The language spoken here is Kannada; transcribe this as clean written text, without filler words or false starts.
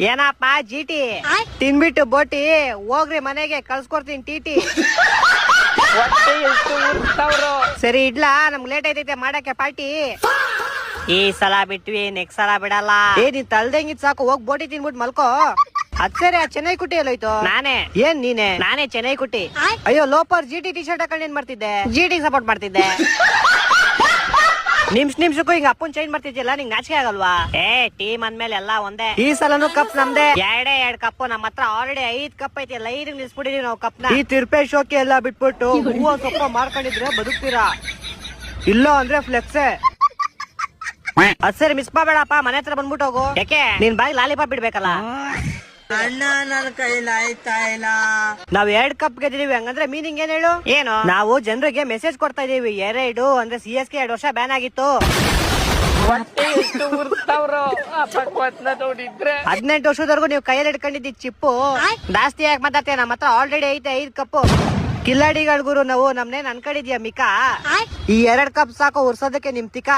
ಏನಪ್ಪ ಜಿಟಿ ತಿನ್ಬಿಟ್ಟು ಬೋಟಿ ಹೋಗ್ರಿ ಮನೆಗೆ ಕಳ್ಸ್ಕೊಡ್ತೀನಿ ಟಿಟಿ. ಸರಿ ಇಡ್ಲಾ, ನಮ್ಗೆ ಲೇಟ್ ಐತೈತೆ ಮಾಡಕ್ಕೆ ಪಾರ್ಟಿ. ಈ ಸಲ ಬಿಟ್ವಿ, ನೆಕ್ಸ್ಟ್ ಸಲ ಬಿಡಲ್ಲ. ನೀನ್ ತಳ್ದಂಗಿದ್ ಸಾಕು, ಹೋಗ್ ಬೋಟಿ ತಿನ್ಬಿಟ್ಟು ಮಲ್ಕೋ. ಅದ್ ಸರಿ, ಆ ಚೆನ್ನೈ ಕುಟ್ಟಿ ಎಲ್ಲೋಯ್ತು? ನಾನೇ. ಏನ್ ನೀನೆ? ನಾನೇ ಚೆನ್ನೈ ಕುಟ್ಟಿ. ಅಯ್ಯೋ ಲೋಪರ್, ಜಿಟಿ ಟಿ ಶರ್ಟ್ ಹಾಕೊಂಡು ಏನ್ ಮಾಡ್ತಿದ್ದೆ? ಜಿಟಿ ಸಪೋರ್ಟ್ ಮಾಡ್ತಿದ್ದೆ. ನಿಮಿಷಕ್ಕೂ ಹಿಂಗ ಅಪ್ಪನ್ ಚೇಂಜ್ ಮಾಡ್ತಿದ್ಯಲ್ಲ, ನಿಂಗ್ ನಾಚಿಕೆ ಆಗಲ್ವಾ? ಟೀಮ್ ಅಂದ್ಮೇಲೆ ಎಲ್ಲ ಒಂದೇ. ಈ ಸಲನು ಕಪ್ ನಮ್ದೆ. ಎರಡ್ ಕಪ್ ನಮ್ಮ ಹತ್ರ ಆಲ್ರೆಡಿ 5 ಕಪ್ ಐತಿ. ಲೈನ್ ನಿಲ್ಸ್ಬಿಟ್ಟಿದೀವಿ ನಾವು ಕಪ್ನ. ಈ ತಿರ್ಪೆ ಶೋಕಿ ಎಲ್ಲ ಬಿಟ್ಬಿಟ್ಟು ಹೂವು ಸೊಪ್ಪ ಮಾಡ್ಕೊಂಡಿದ್ರೆ ಬದುಕ್ತೀರಾ, ಇಲ್ಲ ಅಂದ್ರೆ ಫ್ಲೆಕ್ಸೆ. ಅದ್ ಸರಿ, ಮಿಸ್ ಮಾಡಬೇಡಪ್ಪ, ಮನೆ ಹತ್ರ ಬಂದ್ಬಿಟ್ಟು ಹೋಗು. ಯಾಕೆ ನಿನ್ ಬಾಯಿ ಲಾಲಿಪಾಪ್ ಬಿಡ್ಬೇಕಲ್ಲ? ಅಣ್ಣ, ನನ್ನ ಕೈಲಿ ಆಯ್ತಾ ಇಲ್ಲ. ನಾವ್ 2 ಕಪ್ ಗೆದ್ದಿದೀವಿ, ಹಂಗಂದ್ರೆ ಮೀನಿಂಗ್ ಏನ್ ಹೇಳು? ಏನು? ನಾವು ಜನರಿಗೆ ಮೆಸೇಜ್ ಕೊಡ್ತಾ ಇದೀವಿ. 2 ಅಂದ್ರೆ CSK 2 ವರ್ಷ ಬ್ಯಾನ್ ಆಗಿತ್ತು. 18 ವರ್ಷದವರೆಗೂ ನೀವು ಕೈಯಲ್ಲಿ ಇಟ್ಕೊಂಡಿದ್ದಿ ಚಿಪ್ಪು. ಜಾಸ್ತಿ ಯಾಕೆ ಮಾತಾಡ್ತೀಯ? ನಮ್ಮ ಹತ್ರ ಆಲ್ರೆಡಿ ಐತೆ 5 ಕಪ್. ಕಿಲ್ಲಾಡಿಗಳ ಗುರು ನಾವು, ನಮ್ನೇನ್ ಅನ್ಕೊಂಡಿದ್ಯಾ ಮಿಕಾ? ಈ 2 ಕಪ್ ಸಾಕು ಉರ್ಸೋದಕ್ಕೆ ನಿಮ್ ತಿಕ್ಕ.